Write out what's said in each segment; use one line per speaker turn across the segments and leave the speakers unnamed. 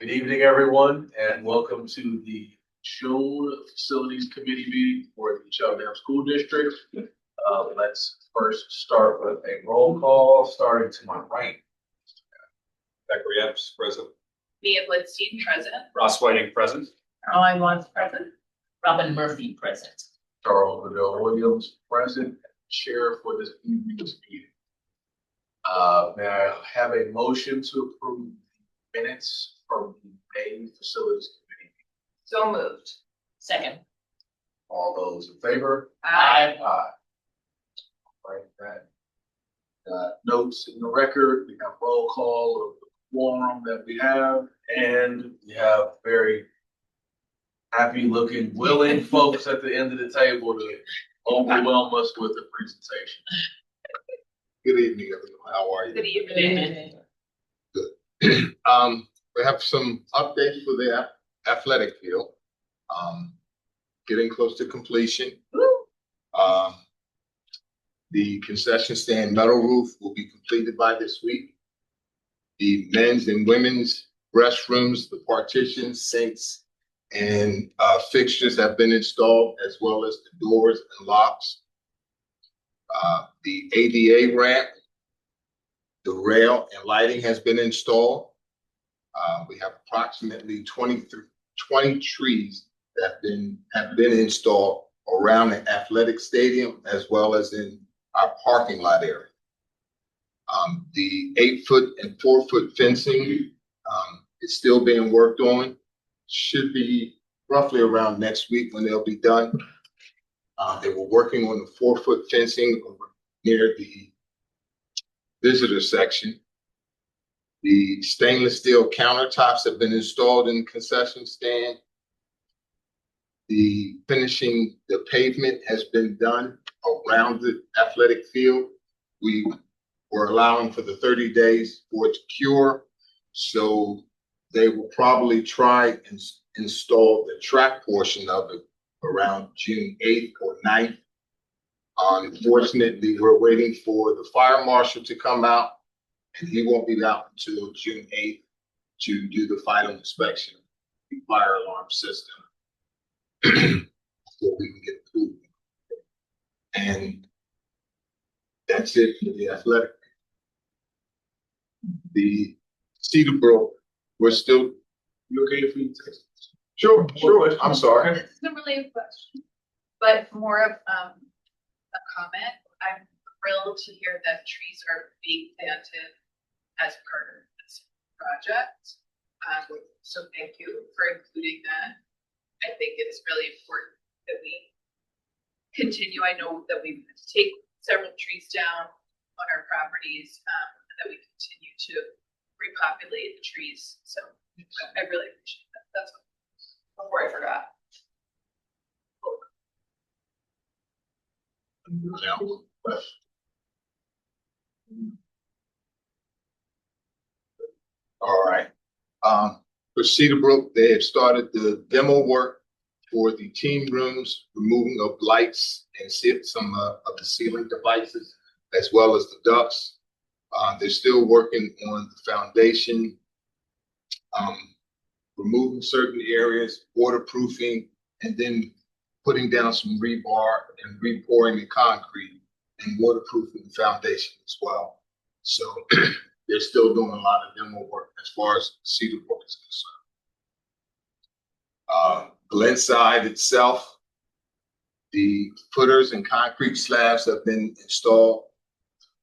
Good evening, everyone, and welcome to the June Facilities Committee meeting for the Cheltenham School District. Let's first start with a roll call, starting to my right.
Zachary Epps, present.
Mia Glenstein, president.
Ross Whiting, present.
Caroline Watts, present. Robin Murphy, present.
Charles Burdell-Williams, present, chair for this evening's meeting. May I have a motion to approve the minutes from the May Facilities Committee?
So moved.
Second.
All those in favor?
Aye.
Aye. Right, that. Notes in the record, we have roll call of the quorum that we have, and we have very happy looking, willing folks at the end of the table to overwhelm us with the presentation.
Good evening, everyone. How are you?
Good evening.
We have some updates for the athletic field. Getting close to completion. The concession stand metal roof will be completed by this week. The men's and women's restrooms, the partitions, sinks, and fixtures have been installed, as well as the doors and locks. The ADA ramp, the rail and lighting has been installed. We have approximately 20 trees that have been installed around the athletic stadium, as well as in our parking lot area. The 8-foot and 4-foot fencing is still being worked on. Should be roughly around next week when they'll be done. They were working on the 4-foot fencing over near the visitor section. The stainless steel countertops have been installed in the concession stand. The finishing the pavement has been done around the athletic field. We were allowing for the 30 days for it to cure. So they will probably try and install the track portion of it around June 8th or 9th. Unfortunately, we're waiting for the fire marshal to come out, and he won't be out until June 8th to do the final inspection of the fire alarm system before we can get approval. And that's it for the athletic. The Cedarbrook, we're still. You okay for you to take? Sure. I'm sorry.
This isn't really a question, but more of a comment. I'm thrilled to hear that trees are being planted as part of this project. So thank you for including that. I think it is really important that we continue. I know that we've had to take several trees down on our properties, and that we continue to repopulate the trees. So I really appreciate that. That's all. Before I forgot.
All right. For Cedarbrook, they have started the demo work for the team rooms, removing of lights and some of the ceiling devices, as well as the ducts. They're still working on the foundation, removing certain areas, waterproofing, and then putting down some rebar and repouring the concrete and waterproofing the foundation as well. So they're still doing a lot of demo work as far as Cedarbrook is concerned. Glenside itself, the footers and concrete slabs have been installed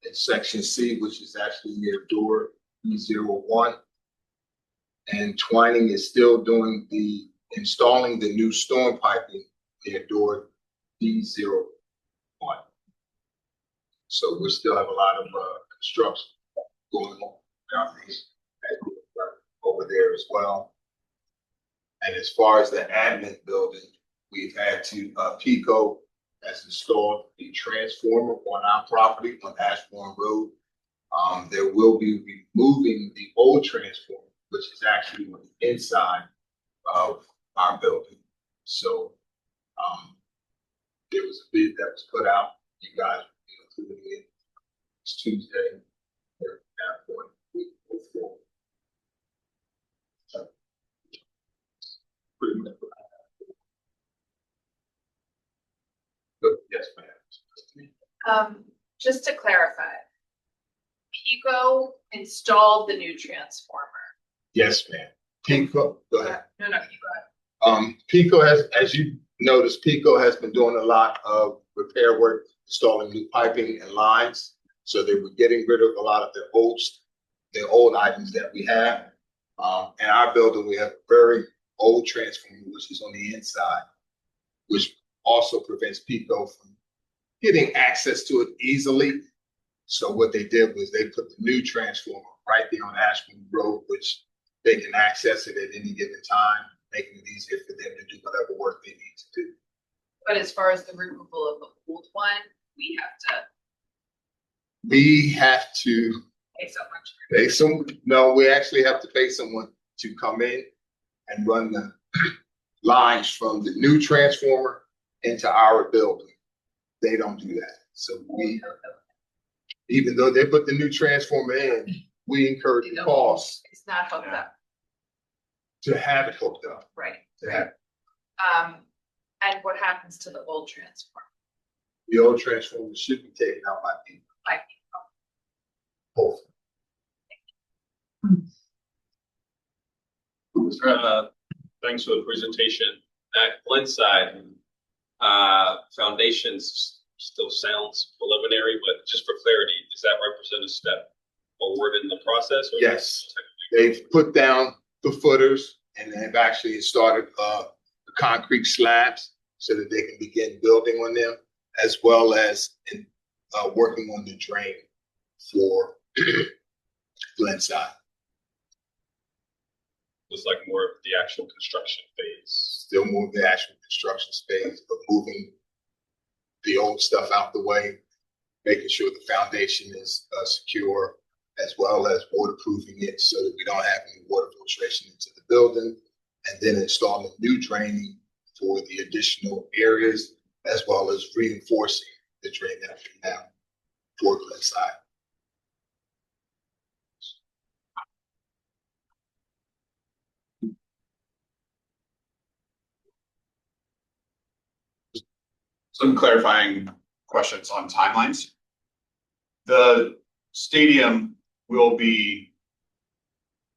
in section C, which is actually near door E01. And Twining is still doing installing the new storm piping near door D01. So we still have a lot of construction going on over there as well. And as far as the admin building, we've had to PECO has installed a transformer on our property on Ashbourne Road. There will be removing the old transformer, which is actually on the inside of our building. So there was a bid that was put out. You guys included it. It's Tuesday.
Just to clarify, PECO installed the new transformer.
Yes, ma'am. PECO, go ahead.
No, you go ahead.
PECO has, as you noticed, PECO has been doing a lot of repair work, installing new piping and lines. So they were getting rid of a lot of their old items that we have. In our building, we have a very old transformer, which is on the inside, which also prevents PECO from getting access to it easily. So what they did was they put the new transformer right there on Ashland Road, which they can access it at any given time, making it easier for them to do whatever work they need to do.
But as far as the removal of the old one, we have to pay so much.
No, we actually have to pay someone to come in and run the lines from the new transformer into our building. They don't do that. So even though they put the new transformer in, we incurred the cost
It's not hooked up,
to have it hooked up.
right?
To have
And what happens to the old transformer?
the old transformer should be taken out by people.
Like,
Hopefully.
Thanks for the presentation. At Glenside, foundations still sounds preliminary, but just for clarity, does that represent a step forward in the process? Or
Yes, they've put down the footers and they've actually started the concrete slabs so that they can begin building on them, as well as working on the drain for Glenside.
It's like more of the actual construction phase.
Still more of the actual construction phase, but moving the old stuff out the way, making sure the foundation is secure, as well as waterproofing it so that we don't have any water filtration into the building, and then installing new draining for the additional areas, as well as reinforcing the drain that we have for Glenside.
Some clarifying questions on timelines. The stadium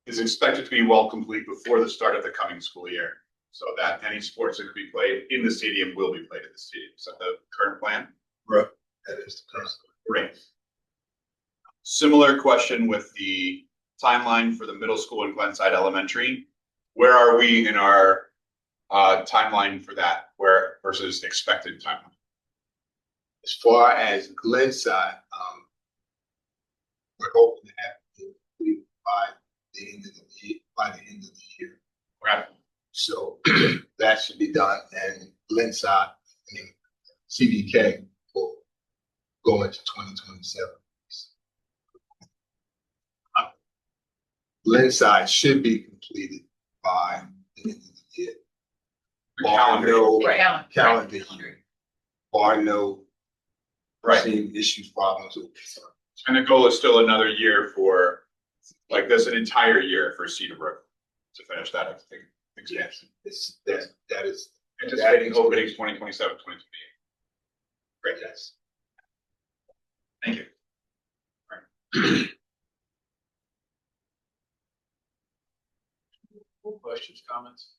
is expected to be well complete before the start of the coming school year, so that any sports that could be played in the stadium will be played at the stadium. Is that the current plan?
Right. That is the current.
Great. Similar question with the timeline for the middle school in Glenside Elementary. Where are we in our timeline for that? Where versus expected timeline?
As far as Glenside, we're hoping to have it complete by the end of the year.
Okay.
So that should be done, and Glenside, CDK will go into 2027. Glenside should be completed by the end of the year. Calendar year. Bar no same issues, problems with this.
And the goal is still another year for, like this, an entire year for Cedarbrook to finish that, I think.
Yes, that is
Anticipating opening 2027, 2028. Great,
yes.
Thank you.
Questions, comments?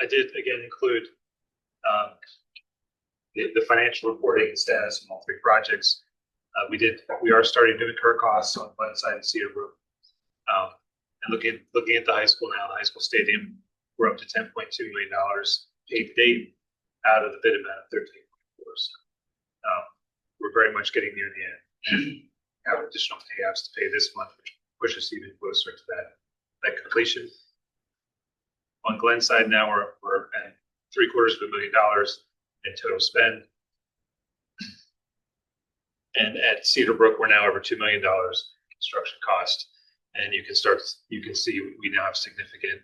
I did again include the financial reporting status of all three projects. We are starting to incur costs on Glenside and Cedarbrook. And looking at the high school now, the high school stadium, we're up to $10.2 million paid to date out of the bid amount of 13.4. So we're very much getting near the end. And have additional payouts to pay this month, which pushes even closer to that completion. On Glenside now, we're at $750,000 in total spend. And at Cedarbrook, we're now over $2 million construction cost. And you can see we now have significant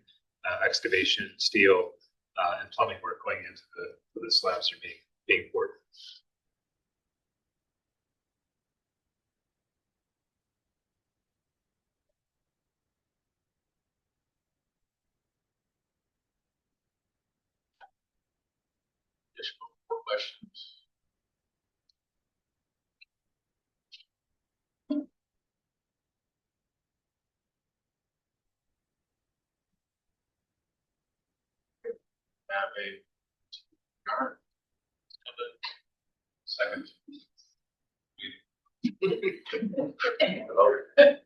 excavation, steel, and plumbing work going into the slabs are being poured.
additional questions? Have a card.
Second.
Hello.